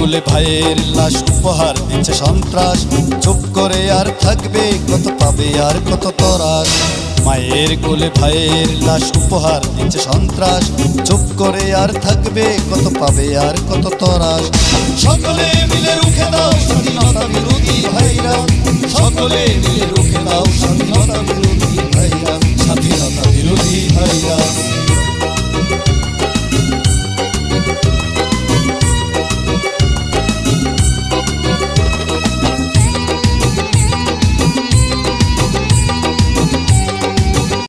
কোলে ভাইয়ের লাশ উপহার দিচ্ছে সন্ত্রাস, চুপ করে আর থাকবে কত পাবে আর কত তরাস। মায়ের কোলে ভাইয়ের লাশ উপহার দিচ্ছে সন্ত্রাস, চুপ করে আর থাকবে কত পাবে আর কত তরাস। সকলে মিলে রুখে দাও স্বাধীনতা বিরোধী ভাইরা, সকলে মিলে রুখে দাও স্বাধীনতা বিরোধী